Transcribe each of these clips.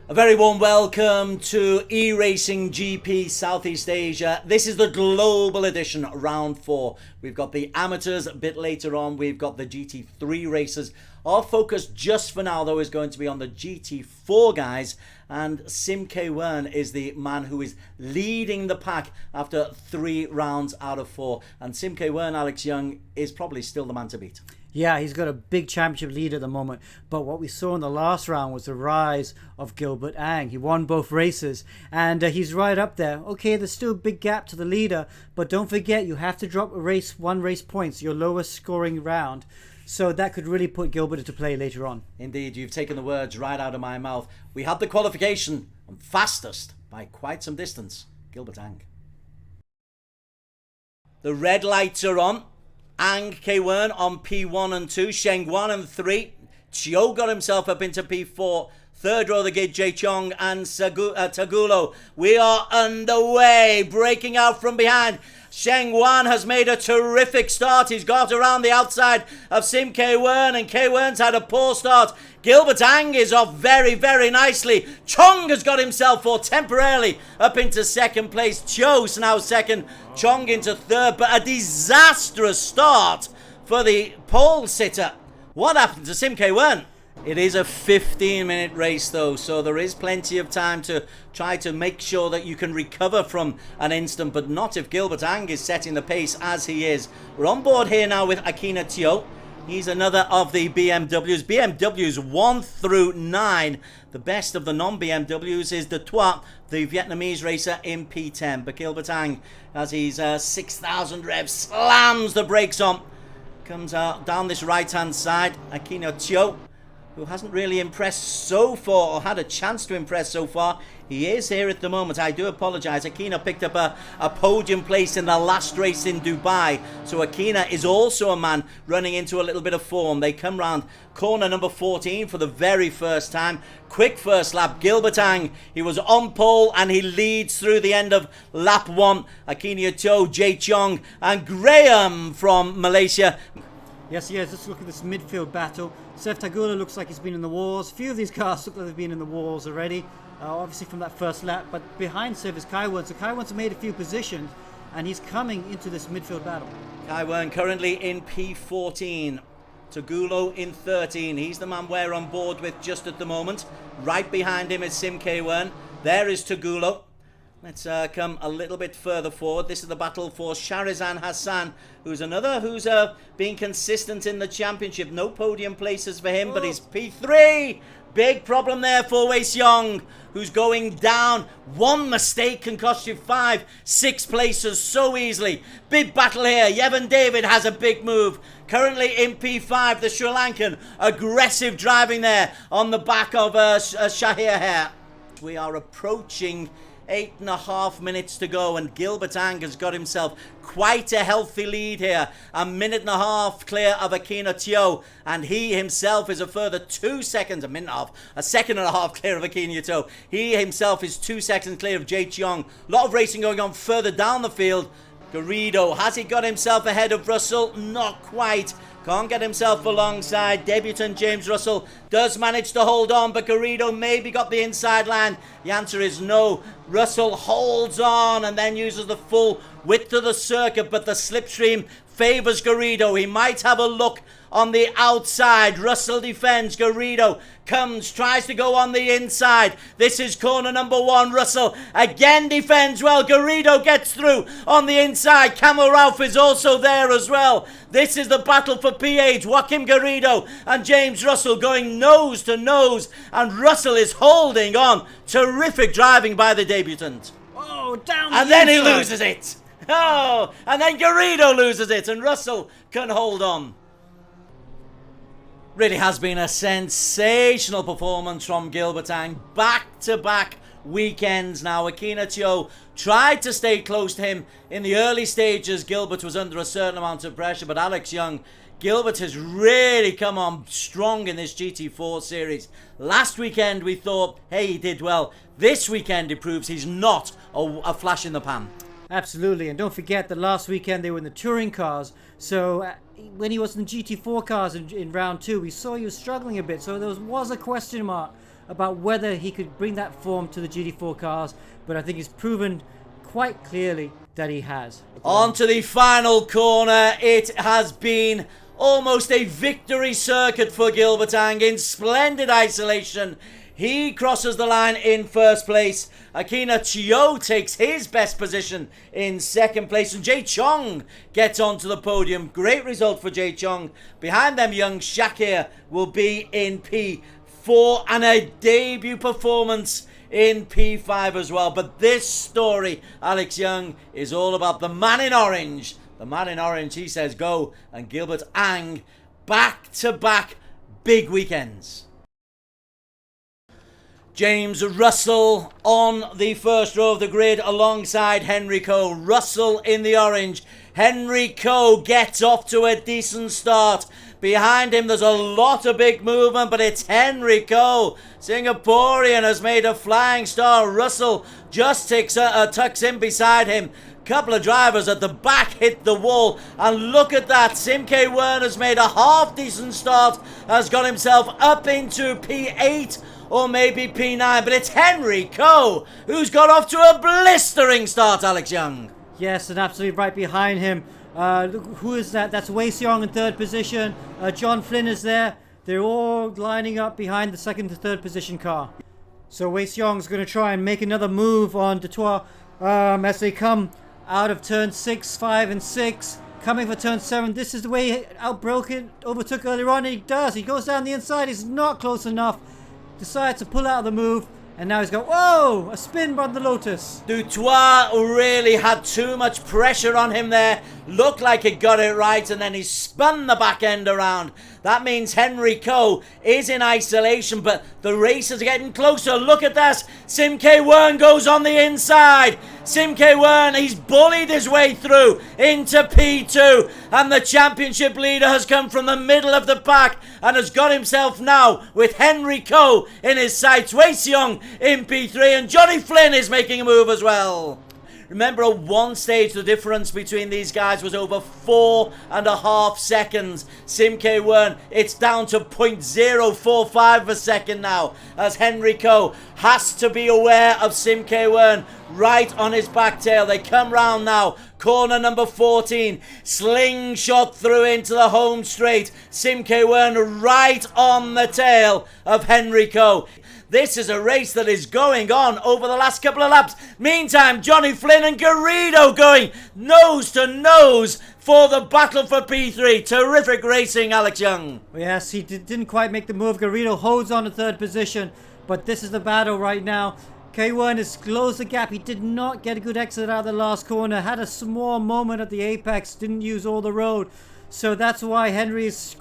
A very warm welcome to E-Racing GP Southeast Asia. This is the global edition, round 4. We've got the amateurs a bit later on. We've got the GT3 racers. Our focus just for now, though, is going to be on the GT4 guys. And Simke Wern is the man who is leading the pack after 3 rounds out of 4. And Simke Wern, Alex Young, is probably still the man to beat. Yeah, he's got a big championship lead at the moment. But what we saw in the last round was the rise of Gilbert. He won both races and he's right up there. Okay, there's still a big gap to the leader, but don't forget you have to drop one race points, your lowest scoring round. So that could really put Gilbert into play later on. Indeed, you've taken the words right out of my mouth. We had the qualification and fastest by quite some distance, Gilbert Ang. The red lights are on. Ang K-Wern on P1 and 2, Sheng Wan and 3. Chiu got himself up into P4. Third row the gate, Jae Chong and Tagulo. We are underway, breaking out from behind. Sheng Wan has made a terrific start. He's got around the outside of Sim K-Wern, and K-Wern's had a poor start. Gilbert Ang is off very, very nicely. Chong has got himself for temporarily up into second place. Chio's now second, Chong into third, but a disastrous start for the pole sitter. What happened to Sim K-Wern? It is a 15-minute race, though, so there is plenty of time to try to make sure that you can recover from an instant, but not if Gilbert Ang is setting the pace as he is. We're on board here now with Akina Tio. He's another of the BMWs. BMWs 1 through 9. The best of the non-BMWs is the Tuat, the Vietnamese racer in P10. But Gilbert Ang, as he's 6,000 revs, slams the brakes on. Comes out down this right-hand side. Akina Tio, who hasn't really impressed so far, or had a chance to impress so far. He is here at the moment. I do apologise. Akina picked up a podium place in the last race in Dubai. So Akina is also a man running into a little bit of form. They come round corner number 14 for the very first time. Quick first lap. Gilbert Ang, he was on pole and he leads through the end of lap 1. Akina Tio, Jae Chong and Graham from Malaysia. Yes, let's look at this midfield battle. Sev Tagula looks like he's been in the wars. A few of these cars look like they've been in the wars already, obviously from that first lap. But behind Sev is Kai-Wern. So Kai-Wern's made a few positions, and he's coming into this midfield battle. Kai-Wern currently in P14. Tagulo in 13. He's the man we're on board with just at the moment. Right behind him is Sim K-Wern. There is Tagulo. Let's come a little bit further forward. This is the battle for Sharizan Hassan, who's being consistent in the championship. No podium places for him, but he's P3. Big problem there for Wei Xiong, who's going down. One mistake can cost you 5, 6 places so easily. Big battle here. Yevon David has a big move. Currently in P5, the Sri Lankan. Aggressive driving there on the back of Shahir Hair. We are approaching 8.5 minutes to go, and Gilbert Ang has got himself quite a healthy lead here. A minute and a half clear of Akina Tio, and he himself is a further 2 seconds, a second and a half clear of Akina Tio. He himself is 2 seconds clear of Jae Chong. A lot of racing going on further down the field. Garrido, has he got himself ahead of Russell? Not quite. Can't get himself alongside. Debutant James Russell does manage to hold on, but Garrido maybe got the inside line. The answer is no. Russell holds on and then uses the full width of the circuit, but the slipstream favours Garrido. He might have a look on the outside. Russell defends. Garrido comes, tries to go on the inside. This is corner number 1. Russell again defends well. Garrido gets through on the inside. Camel Ralph is also there as well. This is the battle for P8. Joaquim Garrido and James Russell going nose to nose, and Russell is holding on. Terrific driving by the debutant. Oh, down and then he loses it. Oh, and then Garrido loses it, and Russell can hold on. Really has been a sensational performance from Gilbert Ang. Back-to-back weekends now. Akina Tio tried to stay close to him in the early stages. Gilbert was under a certain amount of pressure, but Alex Young, Gilbert has really come on strong in this GT4 series. Last weekend we thought, hey, he did well. This weekend it proves he's not a flash in the pan. Absolutely, and don't forget that last weekend they were in the touring cars, so when he was in the GT4 cars in round 2, we saw he was struggling a bit, so there was a question mark about whether he could bring that form to the GT4 cars, but I think he's proven quite clearly that he has. On to the final corner. It has been almost a victory circuit for Gilbert in splendid isolation. He crosses the line in first place. Akina Chio takes his best position in second place. And Jay Chong gets onto the podium. Great result for Jay Chong. Behind them, young Shakir will be in P4 and a debut performance in P5 as well. But this story, Alex Young, is all about the man in orange. The man in orange, he says go. And Gilbert Ang, back-to-back big weekends. James Russell on the first row of the grid alongside Henry Coe. Russell in the orange. Henry Coe gets off to a decent start. Behind him there's a lot of big movement, but it's Henry Coe. Singaporean has made a flying star. Russell just tucks in beside him. Couple of drivers at the back hit the wall, and look at that. Sim K Wern has made a half decent start, has got himself up into P8 or maybe P9, but it's Henry Coe who's got off to a blistering start, Alex Young. Yes, and absolutely right behind him. Who is that? That's Wei Seong in third position. John Flynn is there. They're all lining up behind the second to third position car. So Wei Seong's going to try and make another move on Detroit as they come out of turn 6, 5, and 6. Coming for turn 7. This is the way he overtook earlier on, and he does. He goes down the inside. He's not close enough. Decides to pull out of the move, and now he's got, whoa, a spin by the Lotus. Dutoit really had too much pressure on him there. Looked like he got it right, and then he spun the back end around. That means Henry Coe is in isolation, but the racers are getting closer. Look at this. Sim K Wern goes on the inside. Sim K Wern, he's bullied his way through into P2, and the championship leader has come from the middle of the pack and has got himself now with Henry Coe in his sights. Wei Seong in P3, and Johnny Flynn is making a move as well. Remember, at one stage the difference between these guys was over 4.5 seconds. Sim K Wern, it's down to 0.045 of a second now, as Henry Coe has to be aware of Sim K Wern right on his back tail. They come round now. Corner number 14. Slingshot through into the home straight. Sim K Wern right on the tail of Henry Coe. This is a race that is going on over the last couple of laps. Meantime, Johnny Flynn and Garrido going nose to nose for the battle for P3. Terrific racing, Alex Young. Yes, he didn't quite make the move. Garrido holds on to third position, but this is the battle right now. K1 has closed the gap. He did not get a good exit out of the last corner. Had a small moment at the apex. Didn't use all the road. So that's why Henry's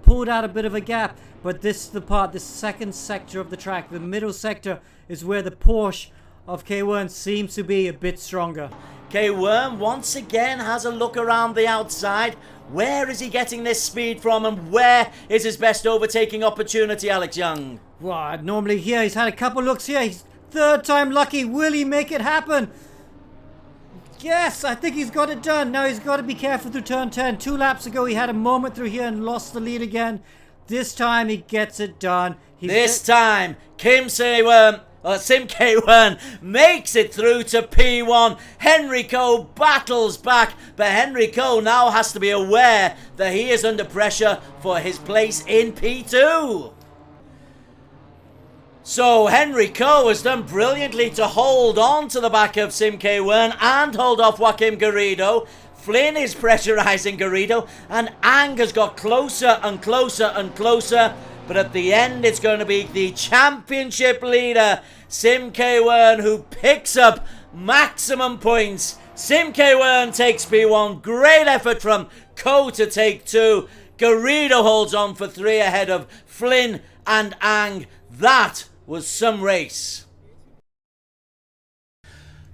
pulled out a bit of a gap. But this is the part, the second sector of the track. The middle sector is where the Porsche of K1 seems to be a bit stronger. K1 once again has a look around the outside. Where is he getting this speed from, and where is his best overtaking opportunity, Alex Young? Well, normally here he's had a couple looks here. He's third time lucky. Will he make it happen? Yes, I think he's got it done. Now he's got to be careful through turn 10. 2 laps ago he had a moment through here and lost the lead again. This time he gets it done. This time Sim K Wern makes it through to P1. Henry Coe battles back, but Henry Coe now has to be aware that he is under pressure for his place in P2. So Henry Coe has done brilliantly to hold on to the back of Sim K Wern and hold off Joaquim Garrido. Flynn is pressurising Garrido, and Ang has got closer and closer and closer. But at the end, it's going to be the championship leader, Sim K Wern, who picks up maximum points. Sim K Wern takes P1. Great effort from Coe to take 2. Garrido holds on for 3 ahead of Flynn and Ang. That was some race.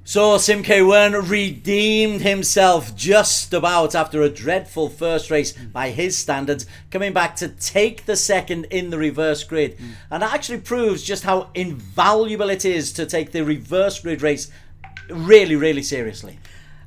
So Sim K Wern redeemed himself just about after a dreadful first race by his standards, coming back to take the second in the reverse grid. And that actually proves just how invaluable it is to take the reverse grid race really, really seriously.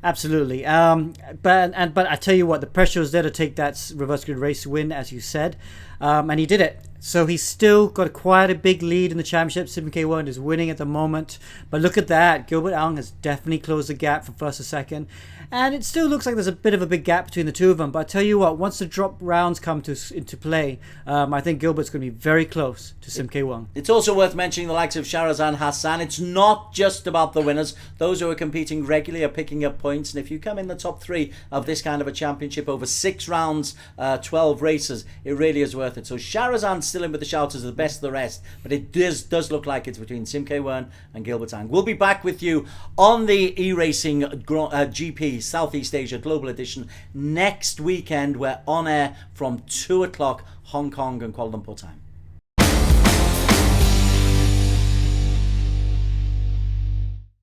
Absolutely. But I tell you what, the pressure was there to take that reverse grid race win, as you said, and he did it. So he's still got quite a big lead in the championship. Sim K1 is winning at the moment. But look at that. Gilbert Ang has definitely closed the gap from first to second. And it still looks like there's a bit of a big gap between the two of them. But I tell you what, once the drop rounds come into play, I think Gilbert's going to be very close to Sim K1. It's also worth mentioning the likes of Shahrazan Hassan. It's not just about the winners. Those who are competing regularly are picking up points. And if you come in the top 3 of this kind of a championship over 6 rounds, 12 races, it really is worth it. So Shahrazan's still in with the shout as the best of the rest, but it does look like it's between Sim K1 and Gilbert Ang. We'll be back with you on the e-racing GP Southeast Asia Global Edition next weekend. We're on air from 2 o'clock Hong Kong and Kuala Lumpur time.